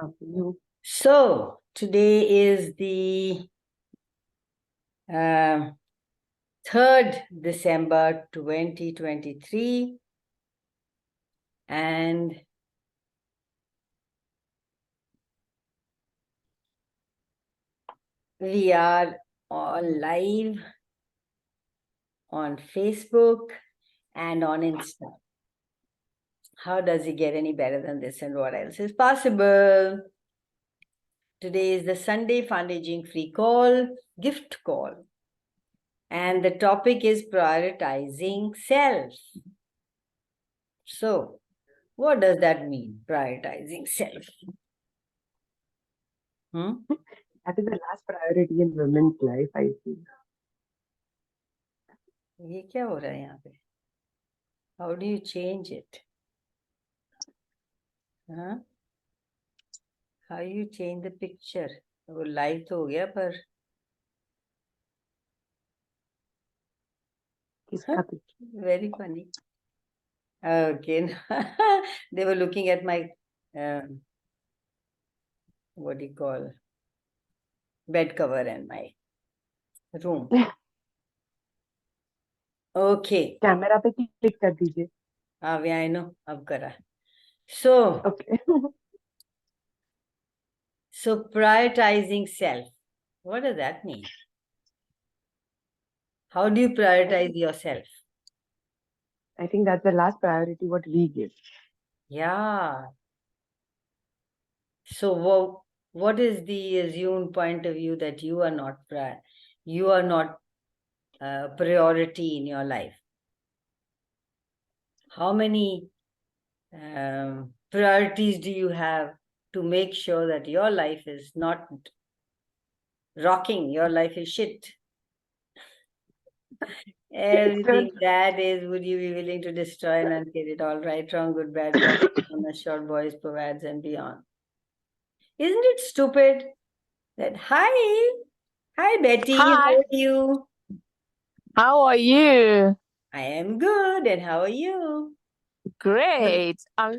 You. So today is the 3rd December 2023, and we are all live on Facebook and on Insta. How does it get any better than this, and what else is possible? Today is the Sunday fundraising free call, gift call. And the topic is prioritizing self. So, what does that mean, prioritizing self? That is the last priority in women's life, I feel. ये क्या हो रहा है यहाँ पे? How do you change it? Huh? How you change the picture? वो live तो हो गया पर किसका picture? Very funny. Okay. They were looking at my what do you call, bed cover and my room. Okay. Camera पे click कर दीजिए. I know. अब करा. So, Okay. So prioritizing self. What does that mean? How do you prioritize yourself? I think that's the last priority what we give. Yeah. So what is the assumed point of view that you are not priority in your life? How many priorities do you have to make sure that your life is not rocking, your life is shit? Everything that is, would you be willing to destroy and uncreate it all? Right, wrong, good, bad, on the short boys, provides, and beyond. Isn't it stupid that hi Betty, Hi. how are you? How are you? I am good, and how are you? Great. I'm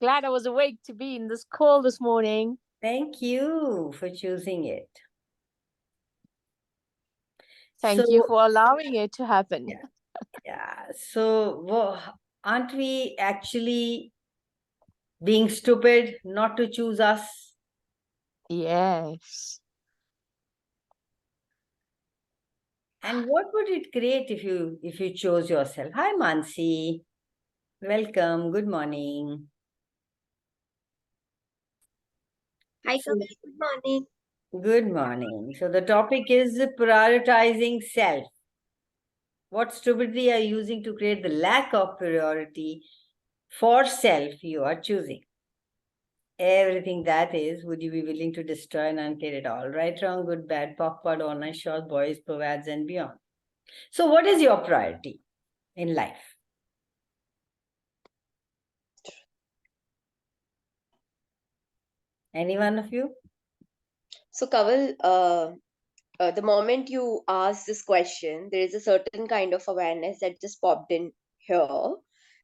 glad I was awake to be in this call this morning. Thank you for choosing it. Thank you for allowing it to happen. Yeah. So, aren't we actually being stupid not to choose us? Yes. And what would it create if you chose yourself? Hi, Mansi. Welcome. Good morning. Hi, Kanwal. Good morning. Good morning. So the topic is prioritizing self. What stupidity are you using to create the lack of priority for self you are choosing? Everything that is, would you be willing to destroy and uncreate it all? Right, wrong, good, bad, pop, pod, online, short, boys, provads, and beyond. So what is your priority in life? Any one of you? So, Kanwal, the moment you ask this question, there is a certain kind of awareness that just popped in here,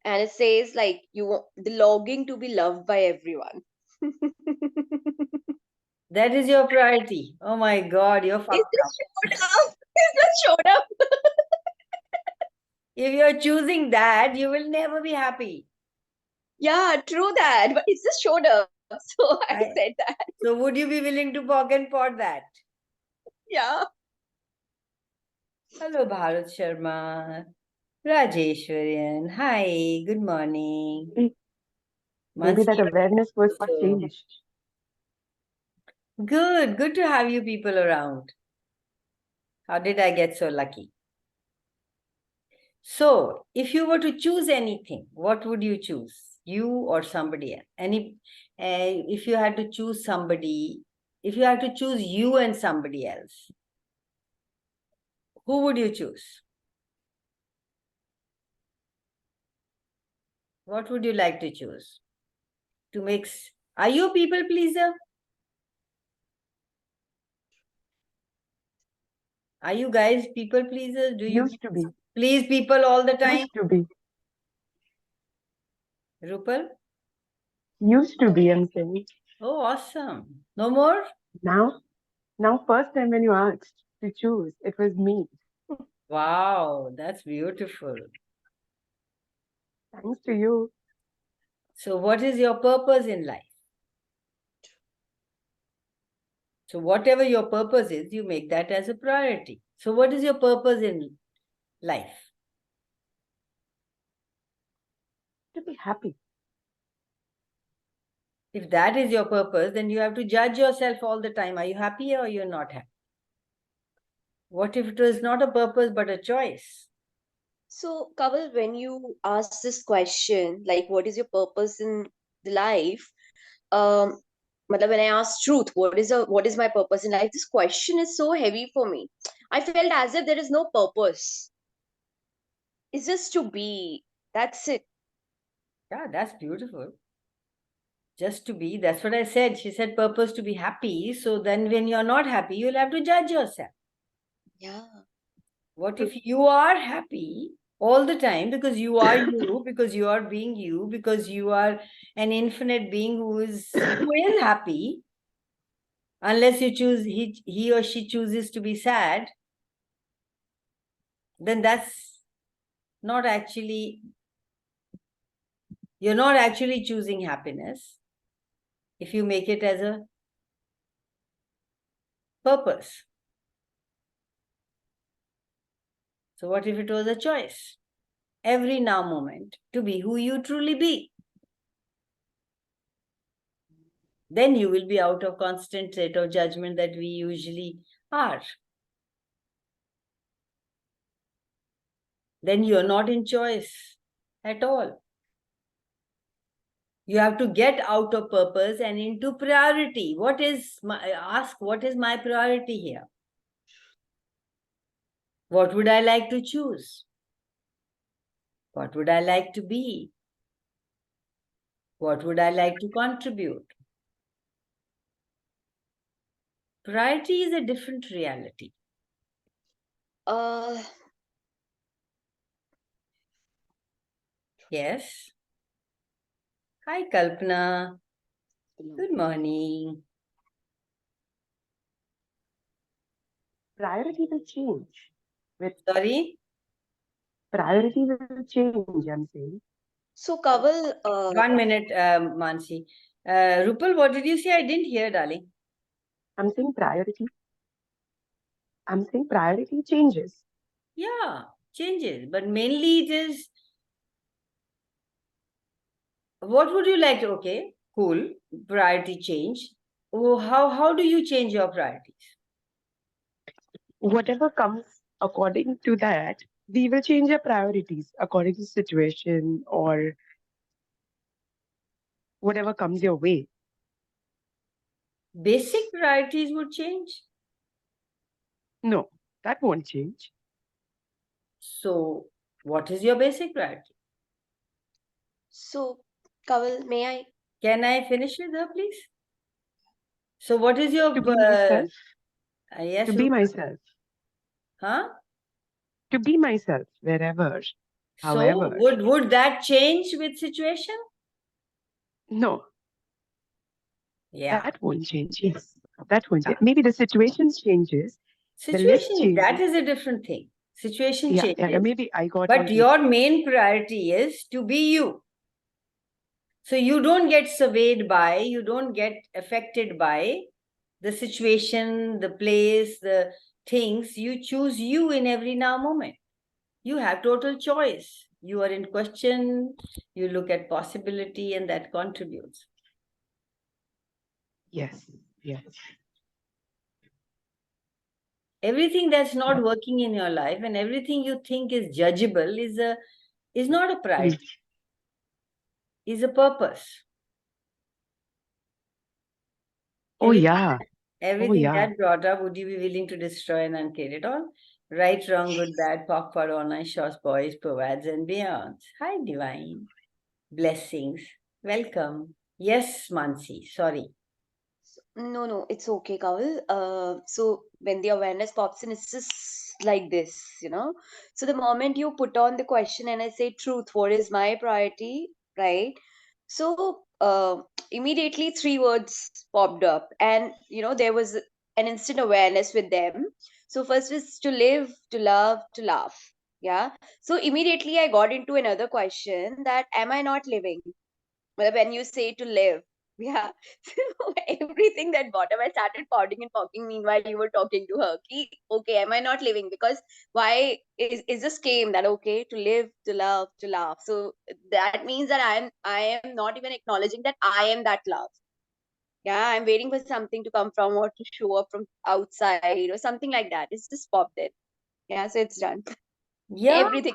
and it says like the longing to be loved by everyone. That is your priority. Oh my God, you're fucked up. Is this showed up? If you're choosing that, you will never be happy. Yeah, true that. But it's just showed up. So I said that. So would you be willing to poke and pot that? Yeah. Hello, Bharat Sharma. Rajeshwarian. Hi, good morning. Maybe that awareness was for change. Good to have you people around. How did I get so lucky? So, if you were to choose anything, what would you choose? You or somebody else? If you had to choose somebody, if you had to choose you and somebody else, who would you choose? What would you like to choose? Are you a people pleaser? Are you guys people pleasers? Do you used to be please people all the time? Used to be. Rupal? Used to be, I'm saying. Oh, awesome. No more? Now, first time when you asked to choose, it was me. Wow, that's beautiful. Thanks to you. So what is your purpose in life? So whatever your purpose is, you make that as a priority. So what is your purpose in life? To be happy. If that is your purpose, then you have to judge yourself all the time. Are you happy or you're not happy? What if it was not a purpose but a choice? So, Kanwal, when you ask this question, like, what is your purpose in the life? Matlab, when I ask truth, what is my purpose in life? This question is so heavy for me. I felt as if there is no purpose. It's just to be. That's it. Yeah, that's beautiful. Just to be, that's what I said. She said purpose to be happy. So then when you're not happy, you'll have to judge yourself. Yeah. What if you are happy all the time because you are you, because you are being you, because you are an infinite being who is happy, unless you choose, he or she chooses to be sad, then that's not actually, you're not actually choosing happiness if you make it as a purpose. So what if it was a choice? Every now moment to be who you truly be. Then you will be out of constant state of judgment that we usually are. Then you're not in choice at all. You have to get out of purpose and into priority. What is my priority here? What would I like to choose? What would I like to be? What would I like to contribute? Priority is a different reality. Uh, Yes. Hi, Kalpana. Good morning. Priority will change. Sorry? Priority will change, I'm saying. so, Kanwal, 1 minute, Mansi. Rupal, what did you say? I didn't hear, darling. I'm saying priority changes. Yeah, changes. But mainly it is, what would you like to, okay, cool, priority change. Oh, how do you change your priorities? Whatever comes according to that, we will change our priorities according to situation or whatever comes your way. Basic priorities would change. No, that won't change. So, what is your basic priority? so, Kanwal, may I? Can I finish with her, please? So, what is your To be myself. yes, To be Rupal? myself. Huh? To be myself wherever, So, however. would that change with situation? No, Yeah. that won't change. Yes, that won't change. Maybe the situations changes. The list Situation, changes. that is a different thing. Situation Yeah, changes. maybe I got But you. your main priority is to be you. So you don't get surveyed by, you don't get affected by the situation, the place, the things. You choose you in every now moment. You have total choice. You are in question, you look at possibility, and that contributes. Yes, yes. Everything that's not working in your life and everything you think is judgeable is not a priority, is a purpose. Oh, yeah. Everything yeah. that brought up, would you be willing to destroy and uncreate it all? Right, wrong, good, bad, pop, parona, shots, boys, provides, and beyond. Hi, divine. Blessings. Welcome. Yes, Mansi. Sorry. No, it's okay, Kanwal. So when the awareness pops in, it's just like this, you know. So the moment you put on the question and I say truth, what is my priority, right? So immediately 3 words popped up, and there was an instant awareness with them. So first is to live, to love, to laugh. Yeah. So immediately I got into another question, that am I not living? Well, when you say to live, yeah. So everything that bottom, I started podding and talking meanwhile you were talking to her. Okay, am I not living? Because why is this came that okay, to live, to love, to laugh. So that means that I am not even acknowledging that I am that love. Yeah, I'm waiting for something to come from or to show up from outside or something like that. It's just popped in. Yeah, so it's done. Yeah. Everything.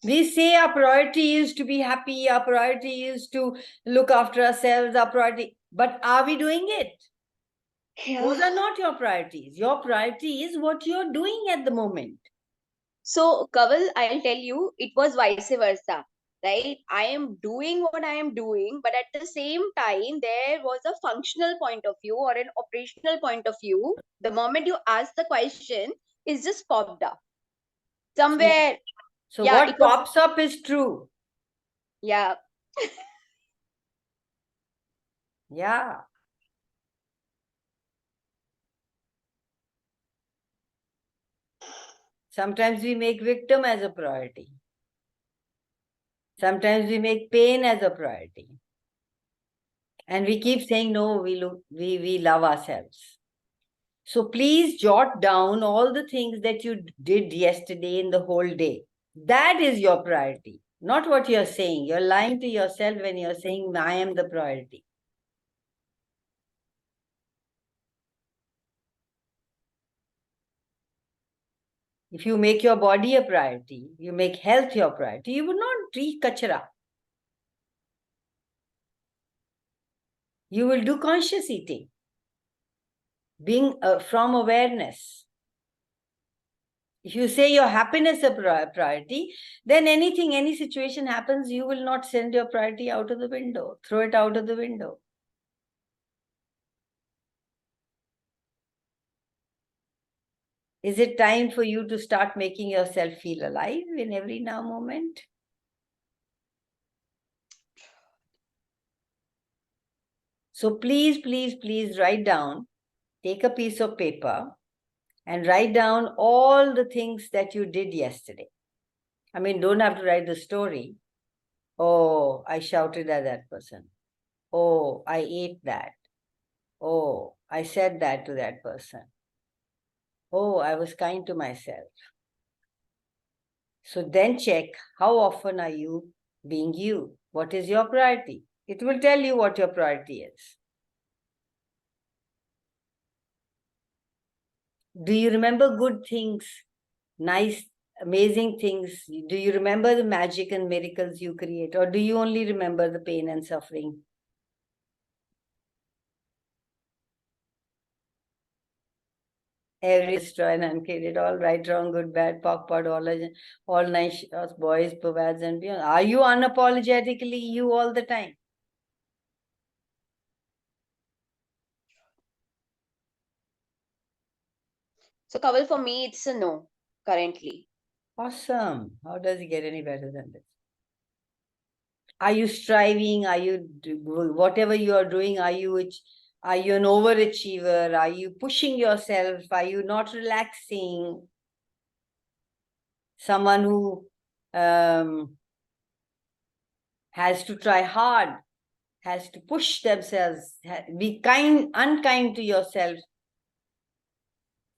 We say our priority is to be happy, our priority is to look after ourselves, our priority. But are we doing it? Those Yeah. are not your priorities. Your priority is what you're doing at the moment. So, Kaval, I'll tell you, it was vice versa, right? I am doing what I am doing, but at the same time, there was a functional point of view or an operational point of view. The moment you ask the question, it's just popped up somewhere. So Yeah, what it was, pops up is true. yeah. Yeah. Sometimes we make victim as a priority. Sometimes we make pain as a priority. And we keep saying, no, we love ourselves. So please jot down all the things that you did yesterday in the whole day. That is your priority, not what you're saying. You're lying to yourself when you're saying, I am the priority. If you make your body a priority, you make health your priority, you would not reach kachara. You will do conscious eating, being from awareness. If you say your happiness is a priority, then anything, any situation happens, you will not send your priority out of the window, throw it out of the window. Is it time for you to start making yourself feel alive in every now moment? So please, please, please write down, take a piece of paper and write down all the things that you did yesterday. I mean, don't have to write the story. Oh, I shouted at that person. Oh, I ate that. Oh, I said that to that person. Oh, I was kind to myself. So then check how often are you being you? What is your priority? It will tell you what your priority is. Do you remember good things, nice, amazing things? Do you remember the magic and miracles you create? Or do you only remember the pain and suffering? Every destroy and uncreated, all right, wrong, good, bad, POC, POD, all nice, boys, perverts, and beyond. Are you unapologetically you all the time? So, Kaval, for me, it's a no currently. Awesome. How does it get any better than this? Are you striving? Are you, whatever you are doing, are you an overachiever? Are you pushing yourself? Are you not relaxing? Someone who has to try hard, has to push themselves, be unkind to yourself,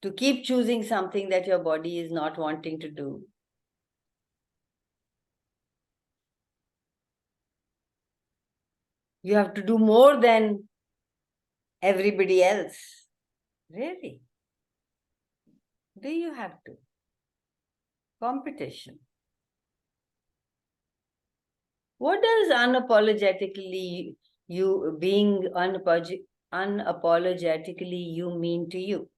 to keep choosing something that your body is not wanting to do. You have to do more than everybody else. Really? Do you have to? Competition. What does unapologetically you being unapologetically you mean to you?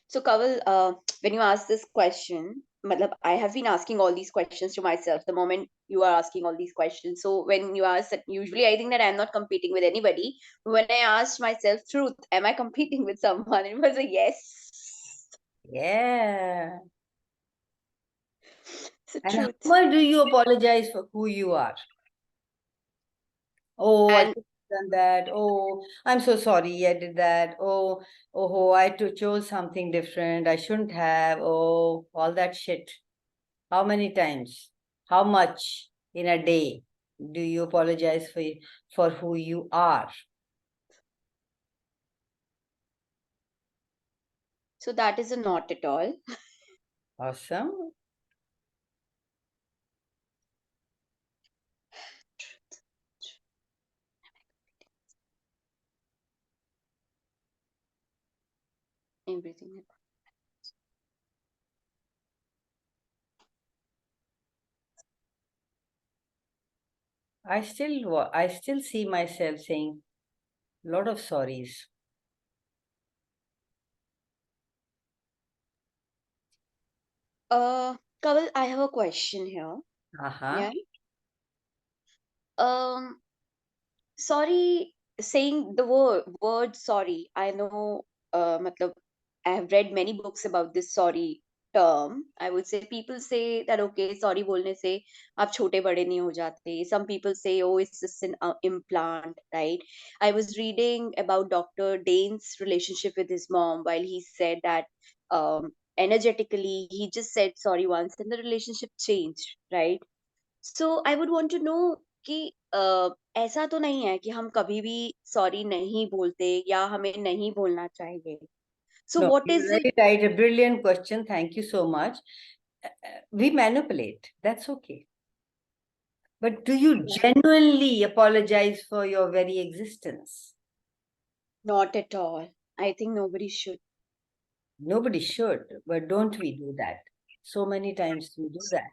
So, Kaval, when you ask this question, I have been asking all these questions to myself the moment you are asking all these questions. So, when you ask that, usually I think that I'm not competing with anybody. When I asked myself, truth, am I competing with someone? It was a yes. Yeah. It's the And how truth. much do you apologize for who you are? Oh, I And could have done that. Oh, I'm so sorry I did that. Oh, I chose something different. I shouldn't have. Oh, all that shit. How many times? How much in a day do you apologize for who you are? so that is a not at all. Awesome. Everything. I still see myself saying a lot of sorries. Kawal, I have a question here. Uh-huh. Yeah. Um, Sorry, saying the word sorry. I know, matlab, I have read many books about this sorry term. I would say people say that okay, sorry बोलने से आप छोटे बड़े नहीं हो जाते. Some people say, oh, it's just an implant, right? I was reading about Dr. Dane's relationship with his mom while he said that energetically he just said sorry once and the relationship changed, right? So I would want to know कि ऐसा तो नहीं है कि हम कभी भी sorry नहीं बोलते या हमें नहीं बोलना चाहिए सो No, what you're is it very right. A brilliant question. Thank you so much. We manipulate. That's okay. But do you genuinely apologize for your very existence? Not at all I think nobody should Nobody should, but don't we do that? So many times we do that.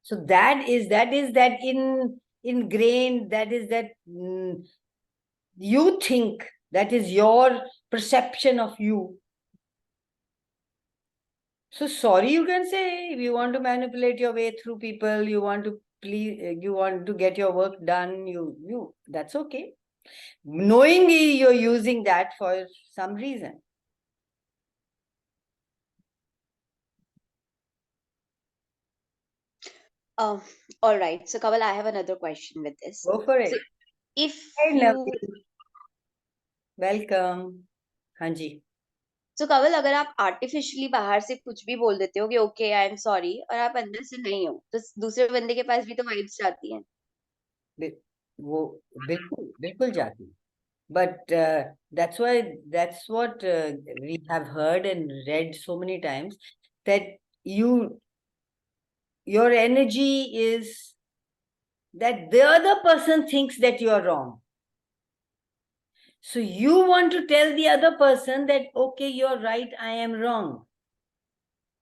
So that is that ingrained, that is that you think, that is your perception of you. So sorry, you can say, if you want to manipulate your way through people, you want to please, you want to get your work done, that's okay. Knowingly, you're using that for some reason. all right so Kawal I have another question with this Go for it. so if Hey, you Naveen. Welcome. Hanji. so Kawal अगर आप artificially बाहर से कुछ भी बोल देते हो कि ओके आई एम सॉरी और आप अंदर से नहीं हो तो दूसरे बंदे के पास भी तो वाइब्स जाती हैं वो बिल्कुल बिल्कुल जाती. But that's what we have heard and read so many times, that your energy is that the other person thinks that you are wrong. So you want to tell the other person that, okay, you're right, I am wrong.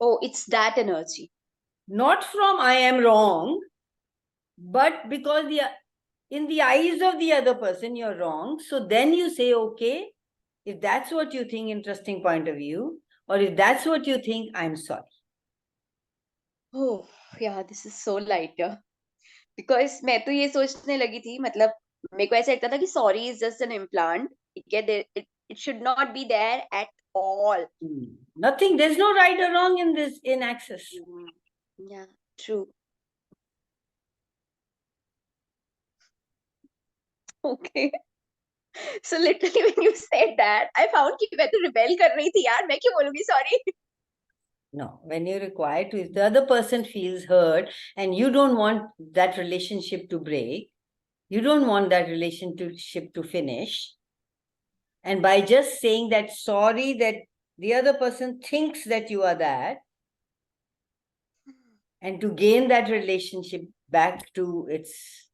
oh it's that energy Not from I am wrong, but because in the eyes of the other person, you're wrong. So then you say, okay, if that's what you think, interesting point of view, or if that's what you think, I'm sorry. oh yeah this is so lighter because मैं तो ये सोचने लगी थी मतलब मेरे को ऐसा लगता था कि sorry is just an implant ठीक है it should not be there at all Nothing, there's no right or wrong in access. या true okay so literally when you said that I found कि मैं तो रिबेल कर रही थी यार मैं क्यों बोलूंगी sorry No, when you're required to, if the other person feels hurt and you don't want that relationship to break, you don't want that relationship to finish, and by just saying that sorry, that the other person thinks that you are that, and to gain that relationship back to its,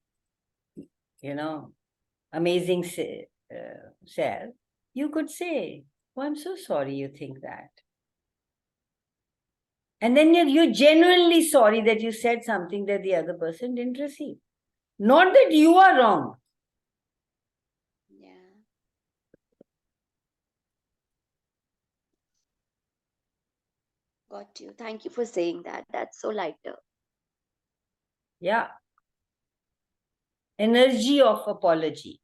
amazing self, you could say, oh, I'm so sorry you think that. And then you're genuinely sorry that you said something that the other person didn't receive. Not that you are wrong. yeah got you thank you for saying that that's so lighter Yeah. Energy of apology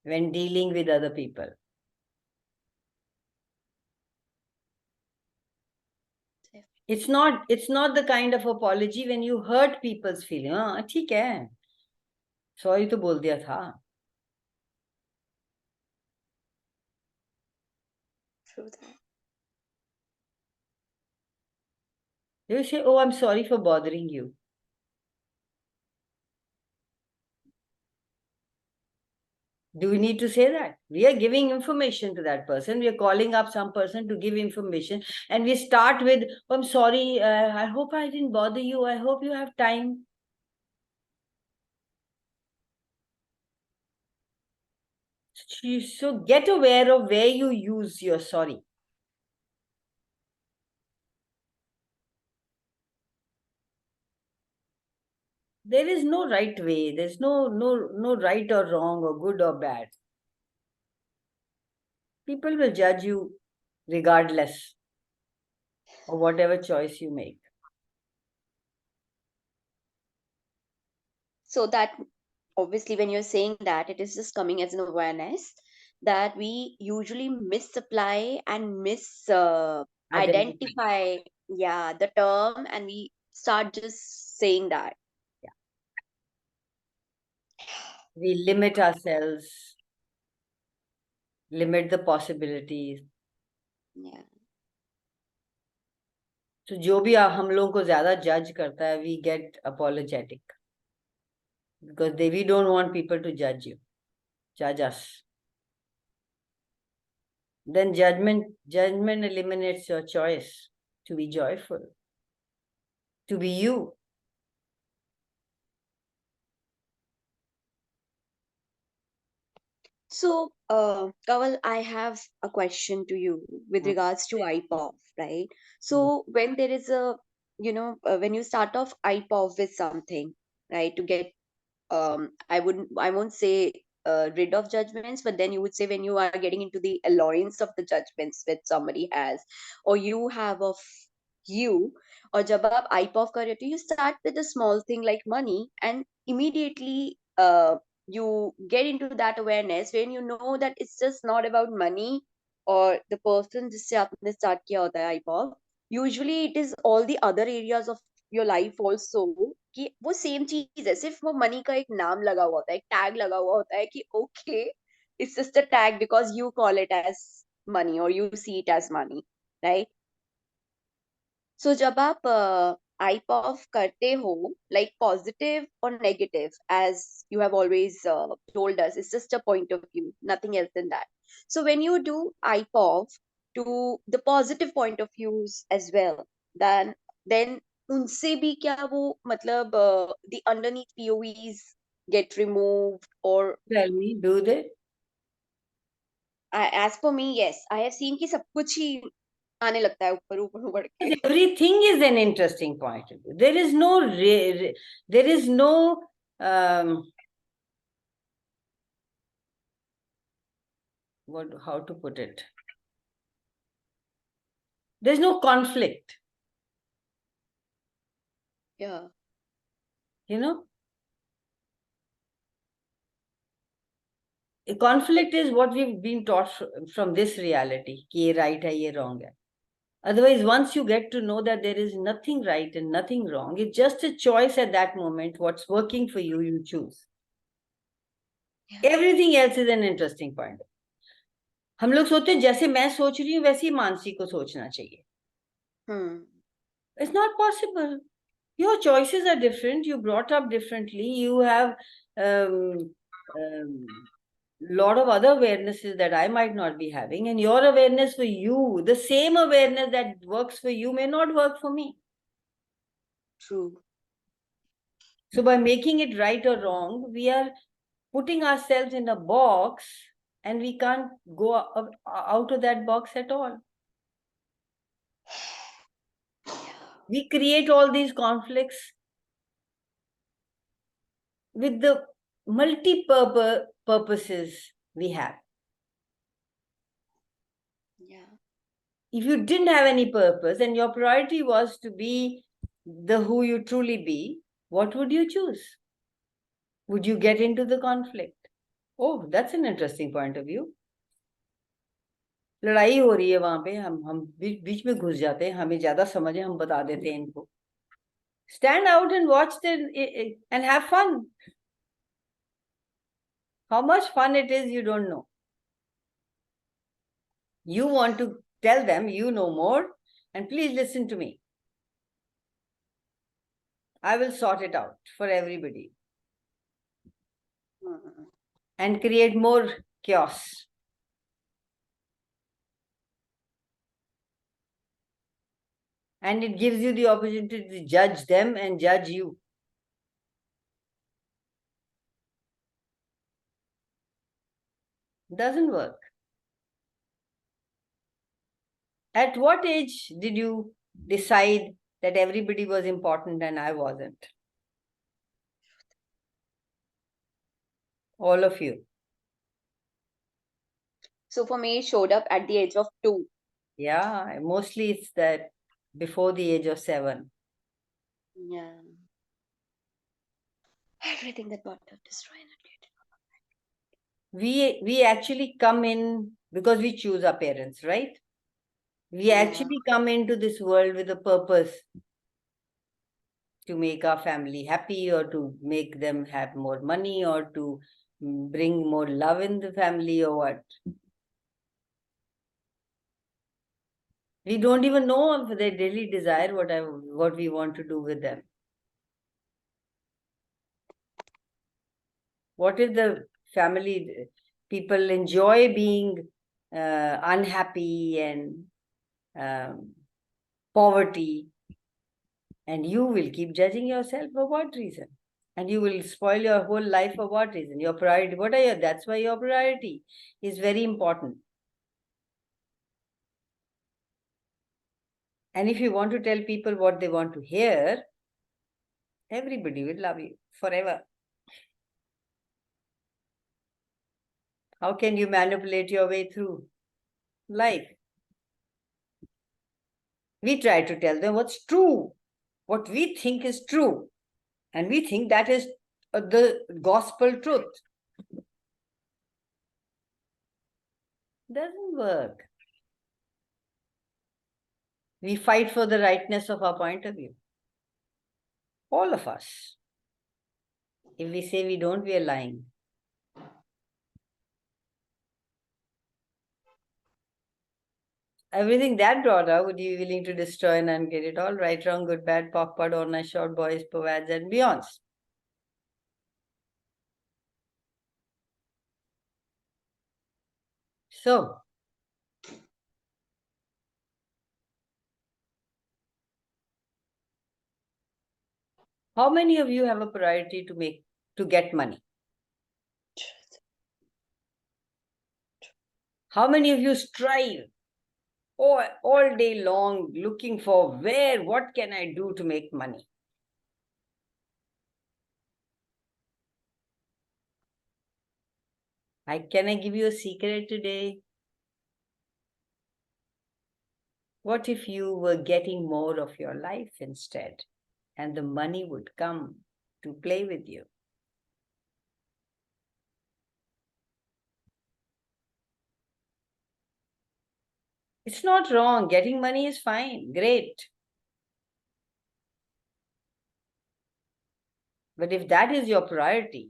when dealing with other people. It's not the kind of apology when you hurt people's feeling. हाँ ठीक है, sorry तो बोल दिया था. True that. You say, oh, I'm sorry for bothering you. Do we need to say that? We are giving information to that person. We are calling up some person to give information. And we start with, oh, I'm sorry. I hope I didn't bother you. I hope you have time. So get aware of where you use your sorry. There is no right way. There's no right or wrong or good or bad. People will judge you regardless of whatever choice you make. So that obviously when you're saying that, it is just coming as an awareness that we usually misapply and identify, yeah, the term, and we start just saying that. Yeah. We limit ourselves, limit the possibilities. Yeah. तो जो भी हम लोगों को ज्यादा जज करता है, we get apologetic because we don't want people to judge us. Then judgment eliminates your choice to be joyful, to be you. So, Kawal, I have a question to you with regards to IPOF, right? So, when there is a, when you start off IPOF with something, right, to get, I won't say rid of judgments, but then you would say when you are getting into the alliance of the judgments that somebody has, or you have of you, or जब आप IPOF कर रहे हो, you start with a small thing like money, and immediately you get into that awareness when you know that it's just not about money or the person जिससे आपने start किया होता है IPOF. Usually it is all the other areas of your life also, कि वो same चीज है, सिर्फ वो मनी का एक नाम लगा हुआ होता है, एक टैग लगा हुआ होता है कि okay, it's just a tag because you call it as money और you see it as money, right? So जब आप IPOF करते हो, like positive or negative, as you have always told us, it's just a point of view, nothing else than that. So when you do IPOF to the positive point of views as well, then उनसे भी क्या वो मतलब the underneath POVs get removed, or Tell me, do they? as for me, yes, I have seen कि सब कुछ ही आने लगता है ऊपर ऊपर ऊपर के. Everything is an interesting point of view. There is no how to put it? There's no conflict. Yeah. You know? A conflict is what we've been taught from this reality. कि ये right है, ये wrong है. Otherwise, once you get to know that there is nothing right and nothing wrong, it's just a choice at that moment. What's working for you, you choose. Yeah. Everything else is an interesting point. हम लोग सोचते हैं जैसे मैं सोच रही हूँ वैसे ही मानसी को सोचना चाहिए. It's not possible. Your choices are different. You brought up differently. You have lot of other awarenesses that I might not be having, and your awareness for you, the same awareness that works for you may not work for me. True. So by making it right or wrong, we are putting ourselves in a box, and we can't go out of that box at all. We create all these conflicts with the multi-purposes we have. Yeah. If you didn't have any purpose and your priority was to be the who you truly be, what would you choose? Would you get into the conflict? Oh, that's an interesting point of view. लड़ाई हो रही है वहां पे, हम बीच में घुस जाते हैं, हमें ज्यादा समझ है, हम बता देते हैं इनको. Stand out and watch them and have fun. How much fun it is, you don't know. You want to tell them you know more, and please listen to me. I will sort it out for everybody and create more chaos. And it gives you the opportunity to judge them and judge you. Doesn't work. At what age did you decide that everybody was important and I wasn't? All of you. So for me, it showed up at the age of 2. Yeah, mostly it's that before the age of 7. Yeah. Everything that brought up, destroy and create. We actually come in because we choose our parents, right? We actually come into this world with a purpose to make our family happy, or to make them have more money, or to bring more love in the family, or what. We don't even know if they really desire what we want to do with them. What if the family people enjoy being unhappy and poverty, and you will keep judging yourself for what reason? And you will spoil your whole life for what reason? Your priority, what are your, that's why your priority is very important. And if you want to tell people what they want to hear, everybody will love you forever. How can you manipulate your way through life? We try to tell them what's true, what we think is true, and we think that is the gospel truth. Doesn't work. We fight for the rightness of our point of view. All of us. If we say we don't, we are lying. Everything that brought out, would you be willing to destroy and uncreate it all? Right, wrong, good, bad, POC, POD, all nice, short, boys, POVADs, and beyonds. So, how many of you have a priority to get money? How many of you strive all day long looking for what can I do to make money? Can I give you a secret today? What if you were getting more of your life instead, and the money would come to play with you? It's not wrong. Getting money is fine, great. But if that is your priority,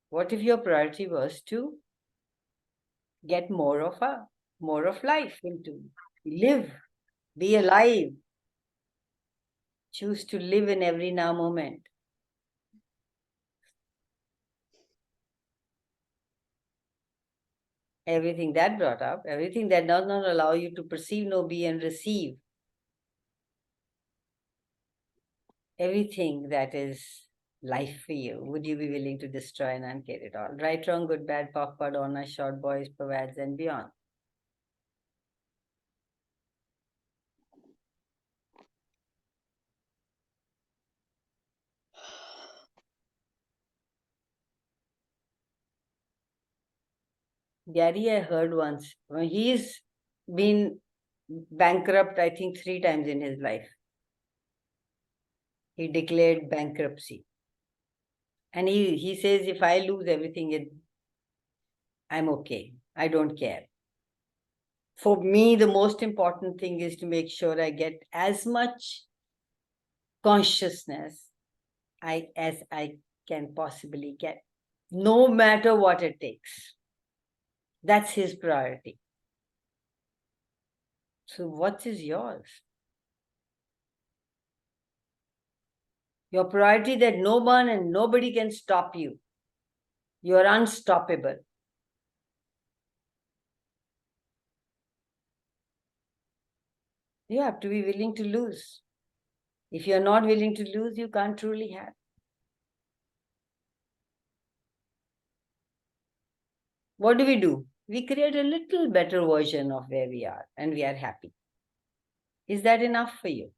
what if your priority was to get more of life, into live, be alive, choose to live in every now moment? Everything that brought up, everything that does not allow you to perceive, know, be, and receive, everything that is life for you, would you be willing to destroy and uncreate it all? Right, wrong, good, bad, POC, POD, honor, short, boys, POVADs, and beyond. Gary, I heard once, he's been bankrupt, I think 3 times in his life. He declared bankruptcy. And he says, if I lose everything, I'm okay. I don't care. For me, the most important thing is to make sure I get as much consciousness as I can possibly get, no matter what it takes. That's his priority. So what is yours? Your priority that no one and nobody can stop you. You're unstoppable. You have to be willing to lose. If you're not willing to lose, you can't truly have. What do? We create a little better version of where we are and we are happy. Is that enough for you?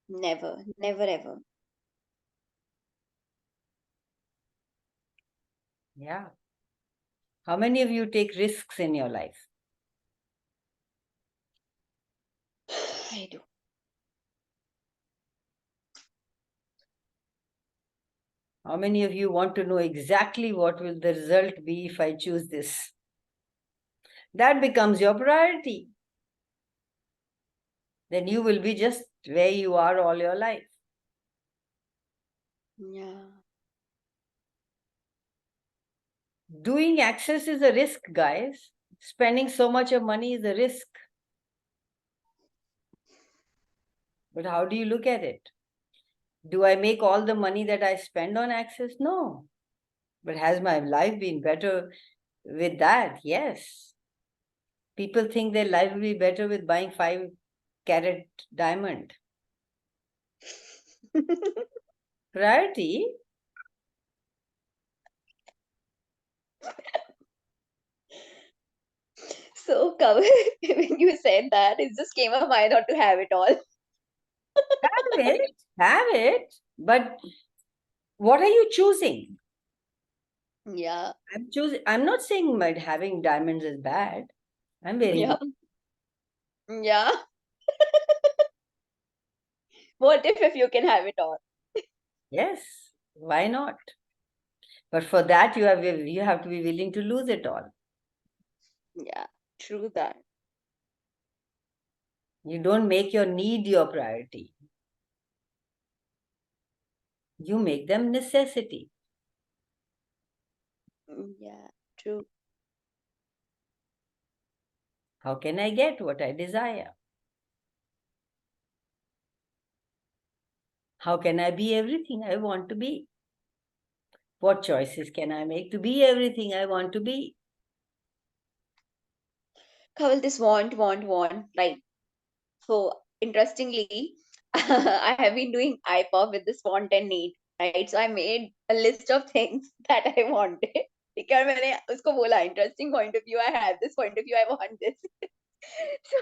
Never, never, ever. Yeah. How many of you take risks in your life? I do. How many of you want to know exactly what will the result be if I choose this? That becomes your priority. Then you will be just where you are all your life. Yeah. Doing access is a risk, guys. Spending so much of money is a risk. But how do you look at it? Do I make all the money that I spend on access? No. But has my life been better with that? Yes. People think their life will be better with buying 5-carat diamond. Priority. So, Kanwal, when you said that, it just came up mind not to have it all. Have it. But what are you choosing? Yeah. I'm not saying that having diamonds is bad. I'm very Yeah. Yeah. What if you can have it all? yes. Why not? But for that you have to be willing to lose it all. Yeah, true that. You don't make your need your priority. You make them necessity. Yeah, true. How can I get what I desire? How can I be everything I want to be? What choices can I make to be everything I want to be? Kanwal, this want, right? So, interestingly, I have been doing IPOP with this want and need, right? So, I made a list of things that I wanted. ठीक है, और मैंने उसको बोला interesting point of view, I have this point of view, I want this. So,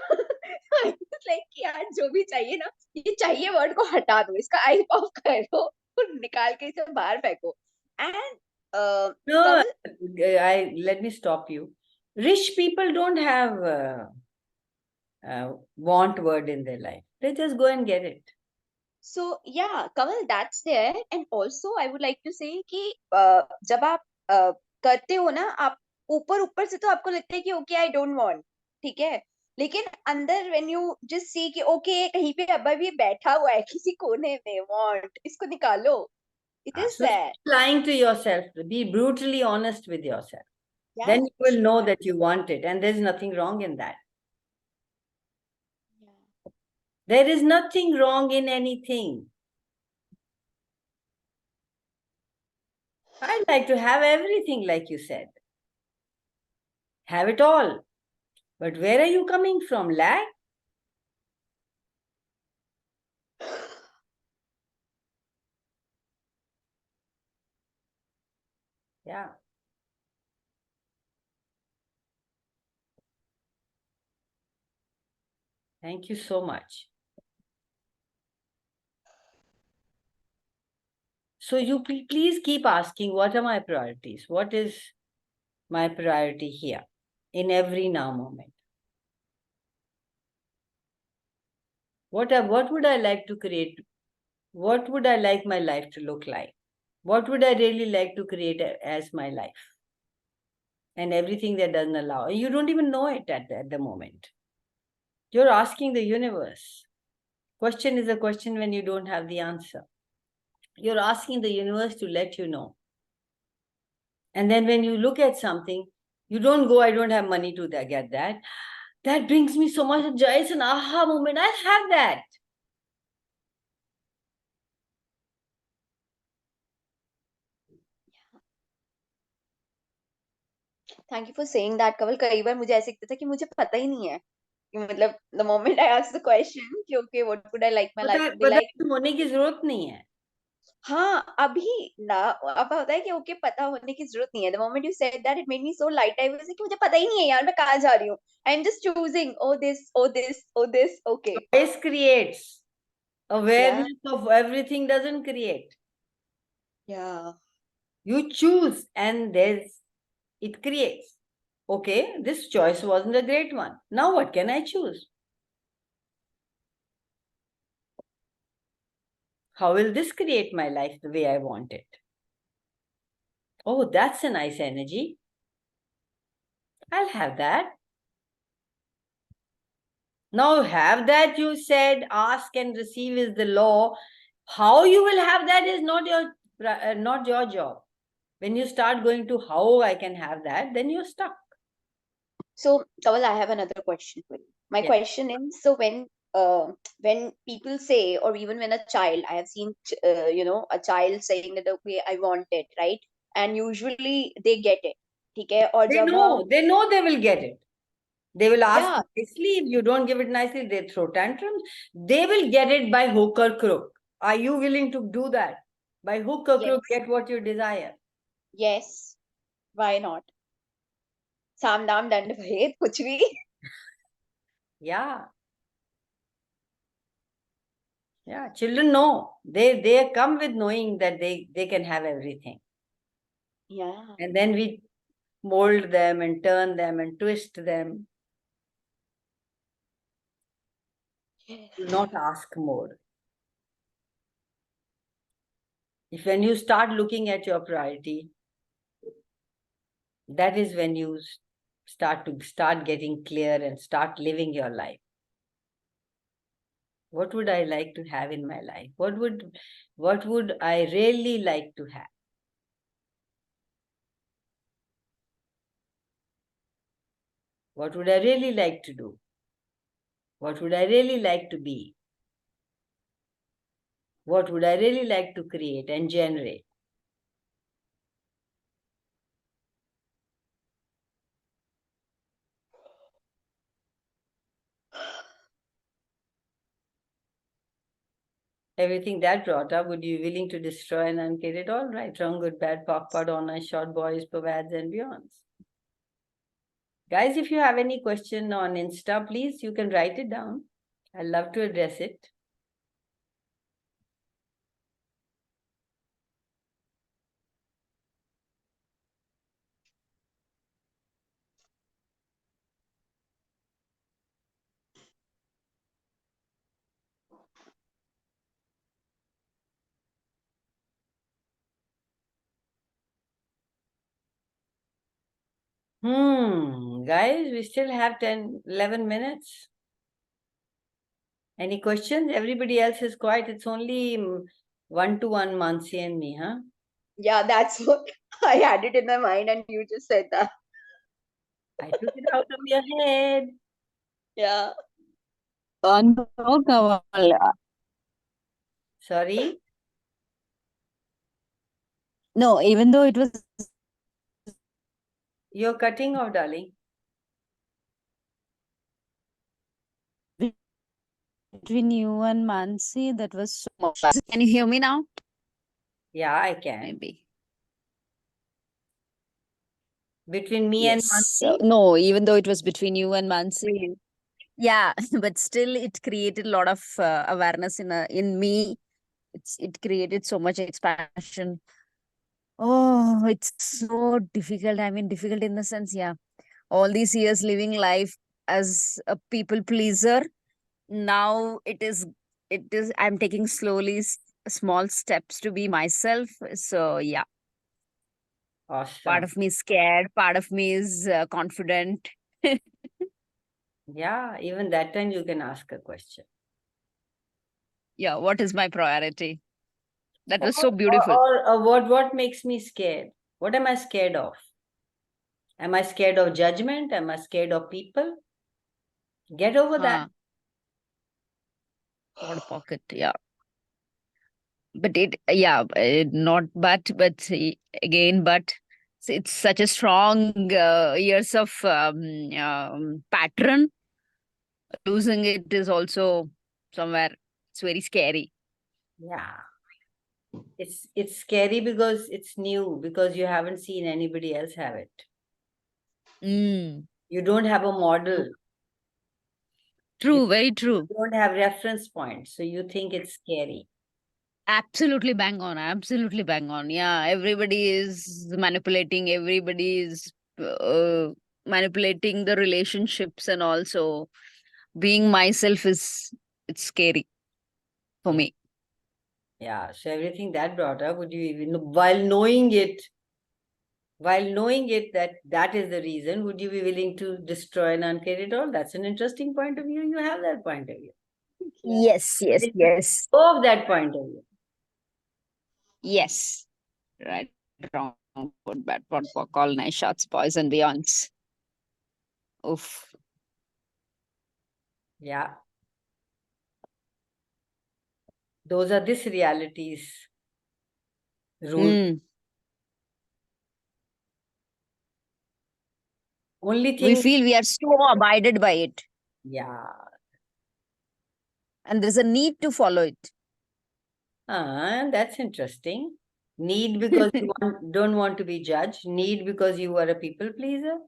I was like कि यार जो भी चाहिए ना, ये चाहिए वर्ड को हटा दो, इसका IPOP कर दो, और निकाल के इसे बाहर फेंको. And No, Kanwal, let me stop you. Rich people don't have want word in their life. They just go and get it. so yeah, Kanwal, that's there. And also I would like to say कि जब आप करते हो ना, आप ऊपर ऊपर से तो आपको लगता है कि ओके आई डोंट वांट, ठीक है, लेकिन अंदर व्हेन यू जस्ट सी कि ओके कहीं पे अब्बा भी बैठा हुआ है किसी कोने में, वांट, इसको निकालो. It is So there. stop lying to yourself. Be brutally honest with yourself. Yeah, Then you will true know that. that you want it, and there's nothing wrong in that. Yeah. There is nothing wrong in anything. I'd like to have everything, like you said. Have it all. But where are you coming from? Lack? Yeah. Thank you so much. So you please keep asking, what are my priorities? What is my priority here in every now moment? What would I like to create? What would I like my life to look like? What would I really like to create as my life? And everything that doesn't allow. You don't even know it at the moment. You're asking the universe. Question is a question when you don't have the answer. You're asking the universe to let you know. And then when you look at something, you don't go, I don't have money to get that. That brings me so much joy. It's an aha moment. I'll have that. Thank you for saying that, Kanwal. कई बार मुझे ऐसे लगता था कि मुझे पता ही नहीं है कि मतलब the moment I ask the question कि okay, what would I like my life to be like? होने की जरूरत नहीं है. हाँ, अभी ना अब होता है कि ओके पता होने की जरूरत नहीं है. The moment you said that, it made me so light. I was like कि मुझे पता ही नहीं है यार मैं कहाँ जा रही हूँ. I'm just choosing. Oh this, oh this, oh this. Okay. Choice creates. Awareness of everything doesn't create. Yeah. You choose and it creates. Okay, this choice wasn't a great one. Now what can I choose? How will this create my life the way I want it? Oh, that's a nice energy. I'll have that. Now have that, you said, ask and receive is the law. How you will have that is not your job. When you start going to how I can have that, then you're stuck. So, Kanwal, I have another question for you. My question is, so when people say, or even when a child, I have seen, a child saying that, okay, I want it, right? And usually they get it. ठीक है? और They know they will get it. They will ask nicely. If you don't give it nicely, they throw tantrums. They will get it by hook or crook. Are you willing to do that? By hook or crook, get what you desire. Yes. Why not? Sam Dam Dand Bhed, kuch bhi. Yeah. Yeah. Children know. They come with knowing that they can have everything. Yeah. And then we mold them and turn them and twist them. Do not ask more. If when you start looking at your priority, that is when you start getting clear and start living your life. What would I like to have in my life? What would I really like to have? What would I really like to do? What would I really like to be? What would I really like to create and generate? Everything that brought up, would you be willing to destroy and uncreate it all? Right, wrong, good, bad, POC, POD, honor, short, boys, pervads, and beyonds. Guys, if you have any question on Insta, please, you can write it down. I'd love to address it. Guys, we still have 11 minutes. Any questions? Everybody else is quiet. It's only 1-to-1 Mansi and me, huh? Yeah, that's what I had it in my mind and you just said that. I took it out of your head. Yeah. No, Kanwal. Sorry? No, even though it was You're cutting off, darling. between you and Mansi, that was so much. Can you hear me now? Yeah, I can. Maybe. Between me and Mansi? No, even though it was between you and Mansi. Yeah, but still it created a lot of awareness in me. It created so much expansion. Oh, it's so difficult. I mean, difficult in the sense, yeah. All these years living life as a people pleaser, now I'm taking slowly small steps to be myself. So yeah, part Awesome. of me is scared, part of me is confident. Yeah, even that time you can ask a question. Yeah, what is my priority? That Or, was so beautiful. what makes me scared? What am I scared of? Am I scared of judgment? Am I scared of people? Get over that. Out of pocket, yeah. But not but again, but it's such a strong years of pattern. Losing it is also somewhere, it's very scary. Yeah. It's scary because it's new, because you haven't seen anybody else have it. Mm. You don't have a model. True, very true. You don't have reference points, so you think it's scary. Absolutely bang on. Absolutely bang on. Yeah, everybody is manipulating. Everybody is manipulating the relationships, and also being myself is, it's scary for Yeah. me. Yeah. So everything that brought up, would you even, while knowing it that that is the reason, would you be willing to destroy and uncreate it all? That's an interesting point of view. You have that point of view. Yes, yes, Let yes, go of that point of view. yes. Right, wrong, good, bad, pot, pock, all nice shots, boys and beyonds. Oof. Yeah. Those are this reality's rules. Mm. Only We thing, feel we are so abided by it, yeah. and there's a need to follow it. That's interesting. Need because you don't want to be judged. Need because you are a people pleaser.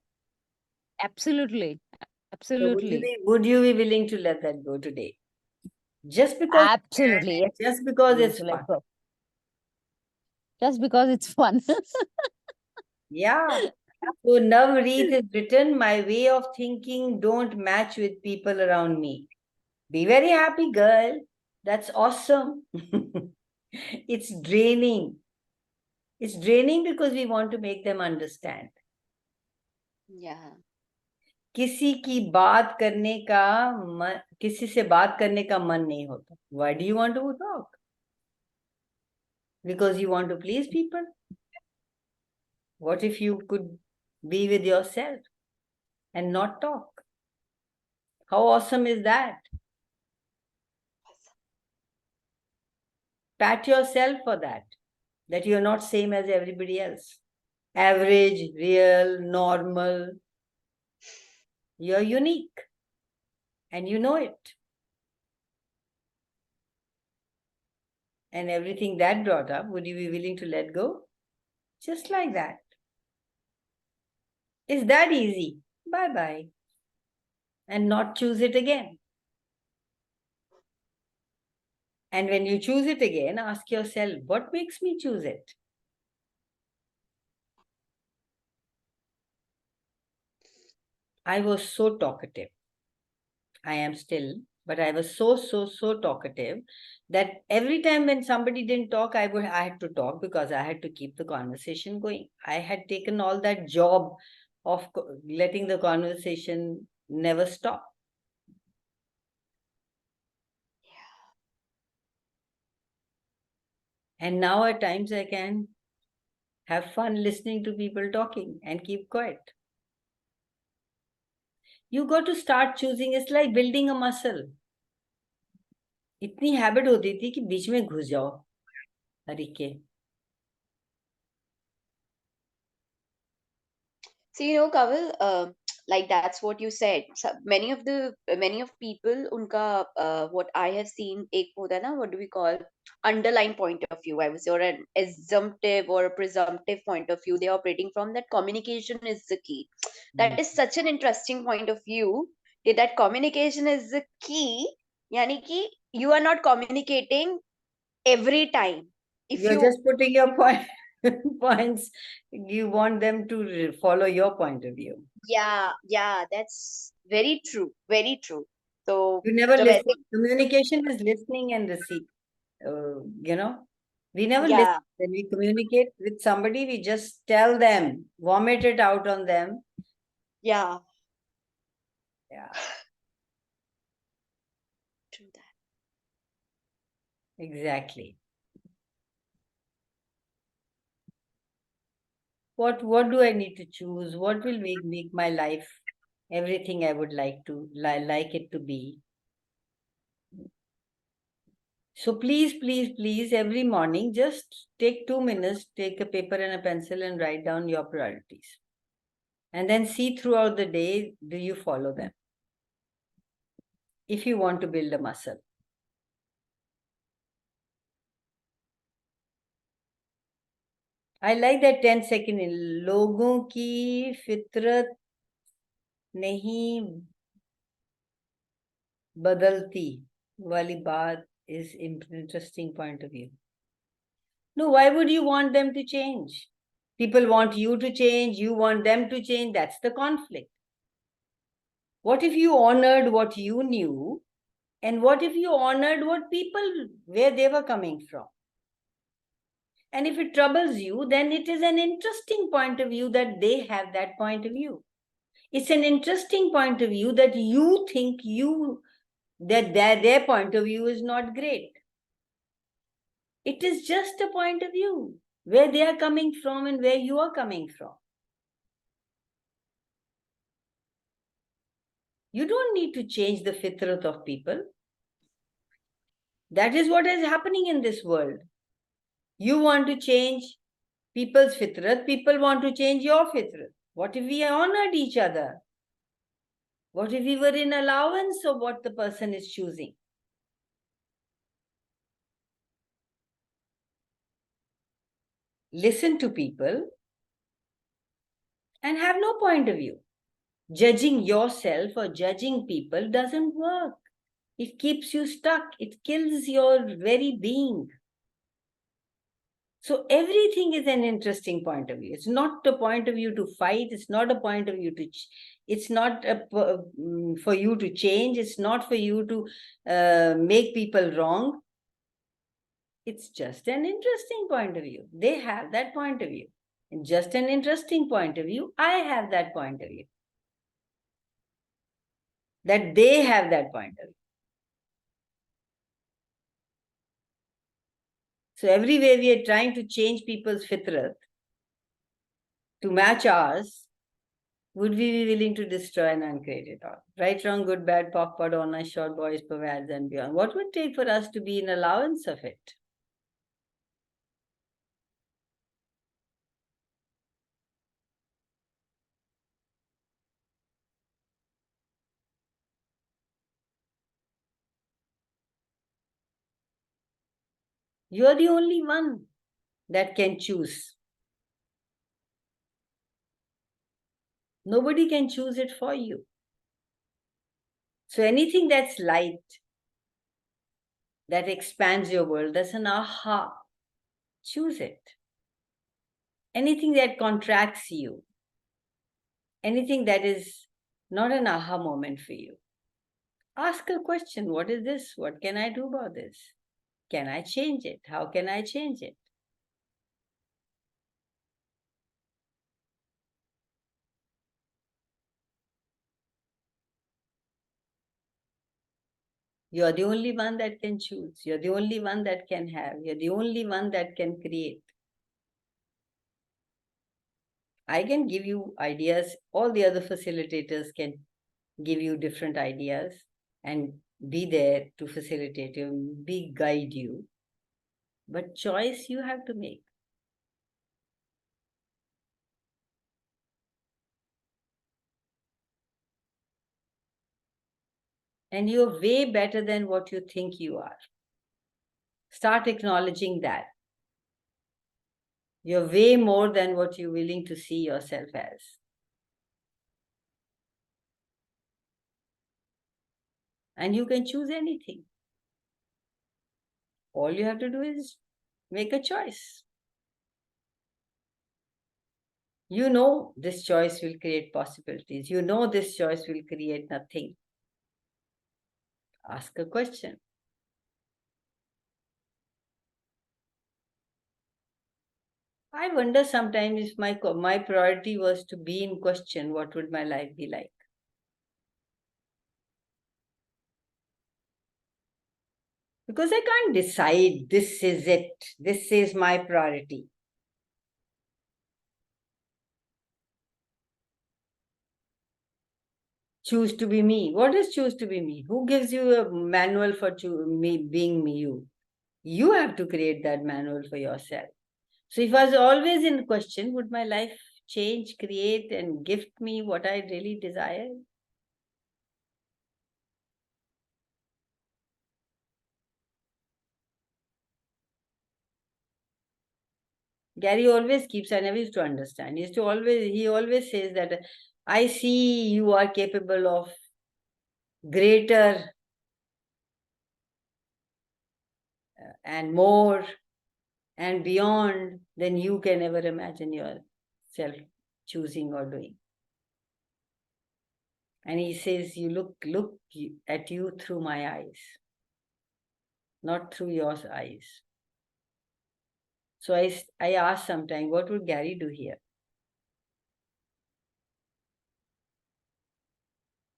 Absolutely, So absolutely, would you be willing to let that go today? Just because absolutely. Yes, just because willing it's to fun. let go. Just because it's fun. Yeah. So Navreet is written, my way of thinking don't match with people around me. Be very happy, girl. That's awesome. It's draining. It's draining because we want to make them understand. Yeah. किसी की बात करने का किसी से बात करने का मन नहीं होता. Why do you want to talk? Because you want to please people? What if you could be with yourself and not talk? How awesome is that? Pat yourself for that you're not same as everybody else. Average, real, normal. You're unique. And you know it. And everything that brought up, would you be willing to let go? Just like that. Is that easy? Bye-bye. And not choose it again. And when you choose it again, ask yourself, what makes me choose it? I was so talkative. I am still, but I was so talkative that every time when somebody didn't talk, I had to talk because I had to keep the conversation going. I had taken all that job of letting the conversation never stop. And now at times I can have fun listening to people talking and keep quiet. You got to start choosing. It's like building a muscle. इतनी habit होती थी कि बीच में घुस जाओ Harike. So Kawal, like that's what you said. So many of people, unka what I have seen, ek hota na, what do we call underlying point of view? I was or an assumptive or a presumptive point of view. They are operating from that communication is the key. That is such an interesting point of view. That communication is the key. Yani ki you are not communicating every time. If You're you just putting your points. You want them to follow your point of view. Yeah, that's very true. Very true. So You never the listen. basic Communication is listening and receiving. we never Yeah. listen. When we communicate with somebody, we just tell them, vomit it out on them. Yeah. Yeah, True that. exactly. What do I need to choose? What will make my life everything I would like to like it to be? So please, every morning, just take 2 minutes, take a paper and a pencil and write down your priorities. And then see throughout the day, do you follow them? If you want to build a muscle. I like that 10-second in लोगों की फितरत नहीं बदलती वाली बात is interesting point of view. No, why would you want them to change? People want you to change, you want them to change. That's the conflict. What if you honored what you knew? And what if you honored what people, where they were coming from? And if it troubles you, then it is an interesting point of view that they have that point of view. It's an interesting point of view that you think that their point of view is not great. It is just a point of view, where they are coming from and where you are coming from. You don't need to change the fitrat of people. That is what is happening in this world. You want to change people's fitrat, people want to change your fitrat. What if we honored each other? What if we were in allowance of what the person is choosing? Listen to people and have no point of view. Judging yourself or judging people doesn't work. It keeps you stuck. It kills your very being. So everything is an interesting point of view. It's not a point of view to fight. It's not a point of view to, it's not for you to change. It's not for you to make people wrong. It's just an interesting point of view. They have that point of view. And just an interesting point of view, I have that point of view. That they have that point of view. So everywhere we are trying to change people's fitrat to match ours, would we be willing to destroy and uncreate it all? Right, wrong, good, bad, POC, POD, honest, short, boys, pervades, and beyond. What would it take for us to be in allowance of it? You're the only one that can choose. Nobody can choose it for you. So anything that's light, that expands your world, that's an aha. Choose it. Anything that contracts you, anything that is not an aha moment for you, ask a question. What is this? What can I do about this? Can I change it? How can I change it? You're the only one that can choose. You're the only one that can have. You're the only one that can create. I can give you ideas. All the other facilitators can give you different ideas and be there to facilitate you, guide you. But choice you have to make. And you're way better than what you think you are. Start acknowledging that. You're way more than what you're willing to see yourself as. And you can choose anything. All you have to do is make a choice. You know this choice will create possibilities. You know this choice will create nothing. Ask a question. I wonder sometimes if my priority was to be in question, what would my life be like? Because I can't decide this is it, this is my priority. Choose to be me. What is choose to be me? Who gives you a manual for being me, you? You have to create that manual for yourself. So if I was always in question, would my life change, create, and gift me what I really desire? Gary always keeps, I never used to understand. He always says that I see you are capable of greater and more and beyond than you can ever imagine yourself choosing or doing. And he says, you look at you through my eyes, not through your eyes. So I ask sometimes, what would Gary do here?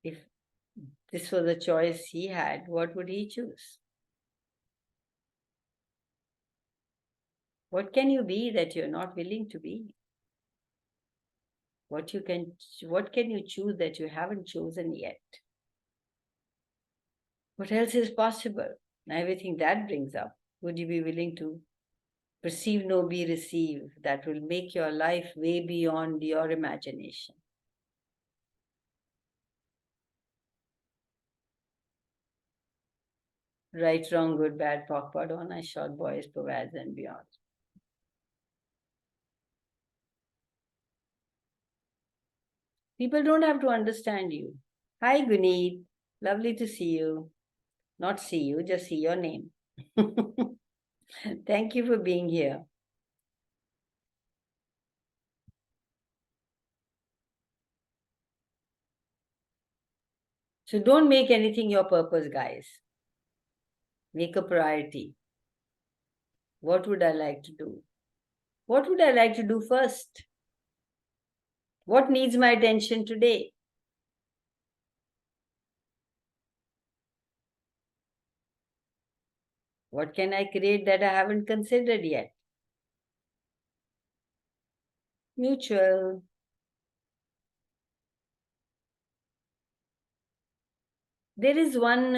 If this was a choice he had, what would he choose? What can you be that you're not willing to be? What can you choose that you haven't chosen yet? What else is possible? Everything that brings up, would you be willing to perceive, know, be, receive? That will make your life way beyond your imagination. Right, wrong, good, bad, POC, POD, short, boys, provides, and beyond. People don't have to understand you. Hi, Guneet. Lovely to see you. Not see you, just see your name. Thank you for being here. So don't make anything your purpose, guys. Make a priority. What would I like to do? What would I like to do first? What needs my attention today? What can I create that I haven't considered yet? Mutual. There is one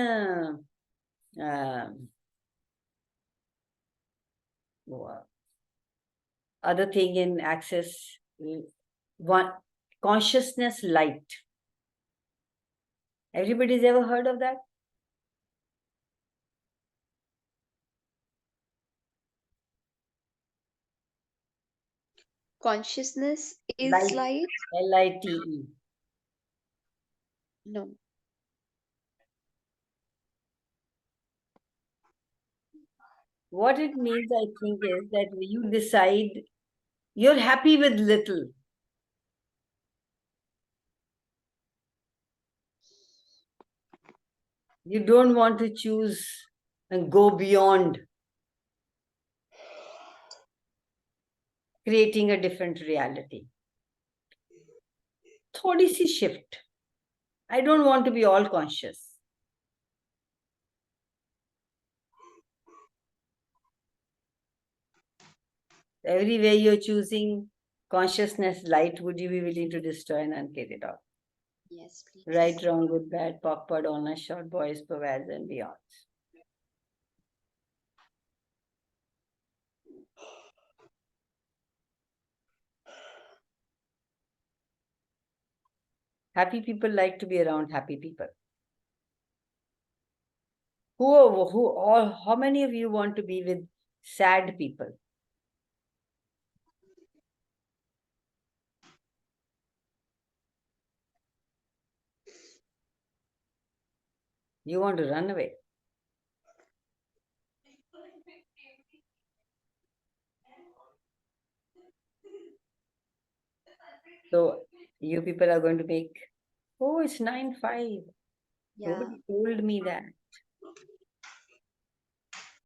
other thing in Access, one consciousness light. Everybody's ever heard of that? Consciousness is Light. light? L-I-T-E. No. What it means, I think, is that you decide you're happy with little. You don't want to choose and go beyond creating a different reality. Thodi si shift. I don't want to be all conscious. Everywhere you're choosing consciousness light, would you be willing to destroy and uncreate it all? Yes, please. Right, wrong, good, bad, POC, POD, honest, short, boys, provides, and beyond. Happy people like to be around happy people. How many of you want to be with sad people? You want to run away. So you people are going to make, oh, it's 9:05. Yeah. Nobody told me that.